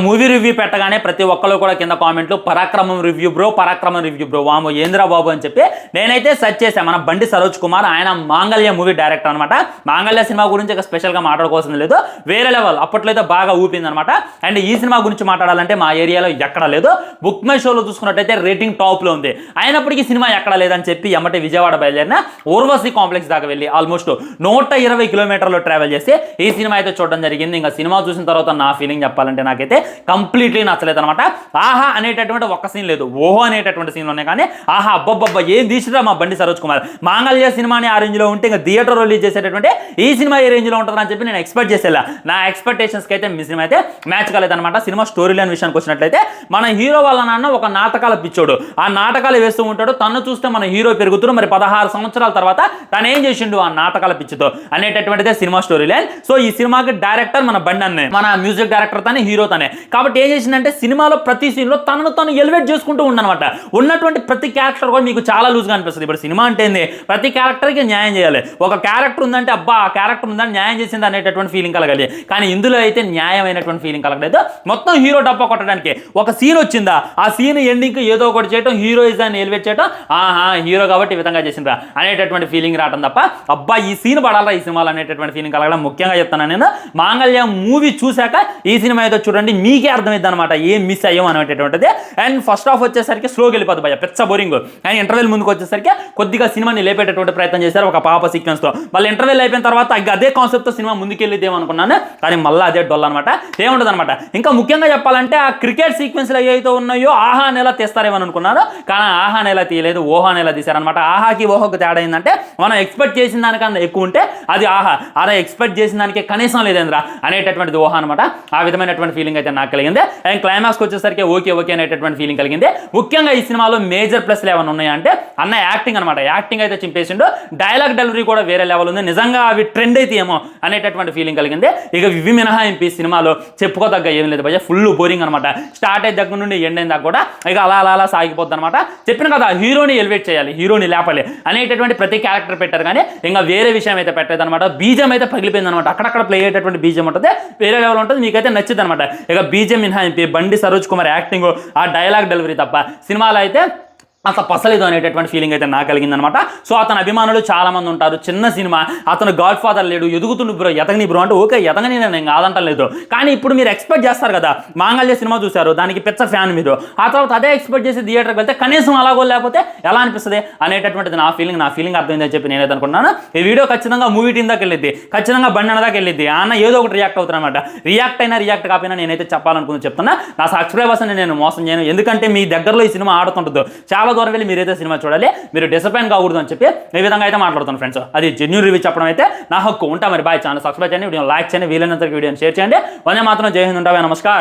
Movie review పెట్టగానే ప్రతి ఒక్కరు కూడా కింద కామెంట్లు పరాక్రమం రివ్యూ బ్రో వామో ఏంద్రా బాబు అని చెప్పి నేనైతే సెర్చ్ చేశాను. మన బండి సరోజ్ కుమార్, ఆయన మాంగళ్య మూవీ డైరెక్టర్ అనమాట. మాంగళ్య సినిమా గురించి ఇక స్పెషల్గా మాట్లాడుకోవాల్సింది లేదు, వేరే లెవెల్ అప్పట్లో అయితే బాగా ఊపింది అనమాట. అండ్ ఈ సినిమా గురించి మాట్లాడాలంటే మా ఏరియాలో ఎక్కడ లేదు. బుక్ మై షోలో చూసుకున్నట్టయితే రేటింగ్ టాప్లో ఉంది. అయినప్పటికీ సినిమా ఎక్కడ లేదని చెప్పి ఎమ్మటే విజయవాడ బయలుదేరిన ఊర్వశి కాంప్లెక్స్ దాకా వెళ్ళి ఆల్మోస్ట్ 120 కిలోమీటర్లు ట్రావెల్ చేసి ఈ సినిమా అయితే చూడడం జరిగింది. ఇంకా సినిమా చూసిన తర్వాత నా ఫీలింగ్ చెప్పాలంటే నాకైతే కంప్లీట్లీ నచ్చలేదు అనమాట. ఆహా అనేటటువంటి ఒక్క సీన్ లేదు, ఓహో అనేటటువంటి సీన్లు ఉన్నాయి. కానీ ఆహా అబ్బబ్బబ్బా ఏం తీసిరా మా బండి సరోజ్ కుమార్. మాంగళ్య సినిమాని ఆ రేంజ్లో ఉంటే ఇంకా థియేటర్ రిలీజ్ చేసేటటువంటి ఈ సినిమా ఈ రేంజ్లో ఉంటుందని చెప్పి నేను ఎక్స్పెక్ట్ చేసేలా. నా ఎక్స్పెక్టేషన్స్కి అయితే మీ సినిమా అయితే మ్యాచ్ కాలేదన్నమాట. సినిమా స్టోరీ లైన్ విషయానికి వచ్చినట్లయితే మన హీరో వాళ్ళ నాన్న ఒక నాటకాల పిచ్చోడు, ఆ నాటకాలు వేస్తూ ఉంటాడు. తను చూస్తే మన హీరో పెరుగుతున్నారు. మరి 16 సంవత్సరాల తర్వాత తను ఏం చేసిండు ఆ నాటకాల పిచ్చితో అనేటటువంటిదే సినిమా స్టోరీ లైన్. సో ఈ సినిమాకి డైరెక్టర్ మన బండి అన్నే, మన మ్యూజిక్ డైరెక్టర్ తనే, హీరో తనే. కాబట్టి ఏం చేసిందంటే సినిమాలో ప్రతి సీన్లో తనను తను ఎలివేట్ చేసుకుంటూ ఉండనమాట. ఉన్నటువంటి ప్రతి క్యారెక్టర్ కూడా మీకు చాలా లూజ్గా అనిపిస్తుంది. ఇప్పుడు సినిమా అంటే ప్రతి క్యారెక్టర్కి న్యాయం చేయాలి. ఒక క్యారెక్టర్ ఉందంటే అబ్బా ఆ క్యారెక్టర్ ఉందని న్యాయం చేసింది అనేటటువంటి ఫీలింగ్ కలగాలి. కానీ ఇందులో అయితే న్యాయమైనటువంటి ఫీలింగ్ కలగలేదు. మొత్తం హీరో డబ్బా కొట్టడానికి ఒక సీన్ వచ్చిందా, ఆ సీన్ ఎండింగ్ ఏదో ఒకటి చేయడం, హీరోయిజాన్ని ఎలివేట్ చేయడం, ఆహా హీరో కాబట్టి ఈ విధంగా చేసిందా అనేటటువంటి ఫీలింగ్ రావడం తప్ప అబ్బా ఈ సీన్ పడాలా ఈ సినిమాలో అనేటటువంటి ఫీలింగ్ కలగడం. ముఖ్యంగా చెప్తాను నేను, మాంగళ్య మూవీ చూశాక ఈ సినిమా ఏదో చూడండి మీకే అర్థమైంది అనమాట ఏం మిస్ అయ్యాం అనేటటువంటిది. అండ్ ఫస్ట్ హాఫ్ వచ్చేసరికి స్లోగా వెళ్ళిపోతుంది భయ, పెద్ద బోరింగ్. కానీ ఇంటర్వెల్ ముందుకు వచ్చేసరికి కొద్దిగా సినిమాని లేపేటటువంటి ప్రయత్నం చేశారు ఒక పాప సీక్వెన్స్తో. మళ్ళీ ఇంటర్వెల్ అయిపోయిన తర్వాత అదే కాన్సెప్ట్తో సినిమా ముందుకెళ్ళిద్దేమో అనుకున్నాను, కానీ మళ్ళీ అదే డొల్ అనమాట, ఏముండదు అనమాట. ఇంకా ముఖ్యంగా చెప్పాలంటే ఆ క్రికెట్ సీక్వెన్స్లు ఏవైతే ఉన్నాయో ఆహా నెల తీస్తారేమో అనుకున్నారు, కానీ ఆహా నెల తీయలేదు, ఓహా నెల తీశారనమాట. ఆహాకి ఓహోకి తేడా ఏంటంటే మనం ఎక్స్పెక్ట్ చేసిన దానికన్నా ఎక్కువ ఉంటే అది ఆహా, అలా ఎక్స్పెక్ట్ చేసిన దానికి కనీసం లేదేంద్రా అనేటటువంటిది ఓహా అనమాట. ఆ విధమైనటువంటి ఫీలింగ్ అయితే నాకు కలిగింది. అండ్ క్లైమాక్స్కి వచ్చేసరికి ఓకే అనేటటువంటి ఫీలింగ్ కలిగింది. ముఖ్యంగా ఈ సినిమాలో మేజర్ ప్లస్లు ఏమైనా ఉన్నాయంటే అన్న యాక్టింగ్ అనమాట. యాక్టింగ్ అయితే చింపేసిండు, డైలాగ్ డెలివరీ కూడా వేరే లెవెల్ ఉంది. నిజంగా అవి ట్రెండ్ అయితే ఏమో అనేటటువంటి ఫీలింగ్ కలిగింది. ఇక ఇవి మినహాయింపు సినిమాలో చెప్పుకోదగ్గ ఏం లేదు భయ్య, ఫుల్ బోరింగ్ అనమాట. స్టార్ట్ అయ్యే దగ్గర నుండి ఎండ్ అయిన దాకా కూడా ఇక అలా అలా అలా సాగిపోద్ది అనమాట. చెప్పిన కదా హీరోని ఎలివేట్ చేయాలి, హీరోని లేపాలి అనేటటువంటి ప్రతి క్యారెక్టర్ పెట్టారు, కానీ ఇంకా వేరే విషయం అయితే పెట్టలేదు అనమాట. బీజం అయితే పగిలిపోయింది అనమాట. అక్కడక్కడ ప్లే అయ్యేటటువంటి బీజం ఉంటుంది, వేరే లెవెల్ ఉంటుంది, మీకైతే నచ్చింది అనమాట. ఇక బీజం మినహాయింపు బండి సరోజ్ కుమార్ యాక్టింగ్, ఆ డైలాగ్ డెలివరీ తప్ప సినిమాలో అయితే అంత పసలేదు అనేటటువంటి ఫీలింగ్ అయితే నాకు కలిగిందనమాట. సో అతని అభిమానులు చాలామంది ఉంటారు. చిన్న సినిమా, అతను గాడ్ ఫాదర్ లేడు, ఎదుగుతుండు బ్రో, ఎతగని బ్రో అంటే ఓకే ఎతగని నేను కాదంటం లేదు. కానీ ఇప్పుడు మీరు ఎక్స్పెక్ట్ చేస్తారు కదా, మాంగళ్య సినిమా చూశారు, దానికి పెద్ద ఫ్యాన్ మీరు, ఆ తర్వాత అదే ఎక్స్పెక్ట్ చేసి థియేటర్కి వెళ్తే కనీసం అలాగో లేకపోతే ఎలా అనిపిస్తుంది అనేటటువంటిది నా ఫీలింగ్ అర్థమైందని చెప్పి నేనైతే అనుకున్నాను. ఈ వీడియో ఖచ్చితంగా మూవీ టీం దాకా వెళ్ళిద్ది, ఖచ్చితంగా బండి అన్న దాకా వెళ్ళిద్ది. అన్న ఏదో ఒకటి రియాక్ట్ అవుతారు అనమాట. రియాక్ట్ అయినా రియాక్ట్ కాకపోయినా నేనైతే చెప్పాలనుకుని చెప్తున్నా, నా సబ్స్క్రైబర్స్ నేను మోసం చేయను. ఎందుకంటే మీ దగ్గరలో ఈ సినిమా ఆడుతుంటుంది, చాలా దూరం వెళ్ళి మీరైతే సినిమా చూడాలి, మీరు డిసప్పాయింట్ కాకూడదు అని చెప్పి ఈ విధంగా అయితే మాట్లాడుతాను ఫ్రెండ్స్. అది జెన్యూన్ రివ్యూ చెప్పడం అయితే నా హక్కు. ఉంటా మరి బాయ్. ఛానల్ సబ్స్క్రైబ్ చేయండి, వీడియో లైక్ చేయండి, వీలైనంత వీడియోని షేర్ చేయండి. వందే మాత్రం. జై హింద్. ఉంటావా, నమస్కారం.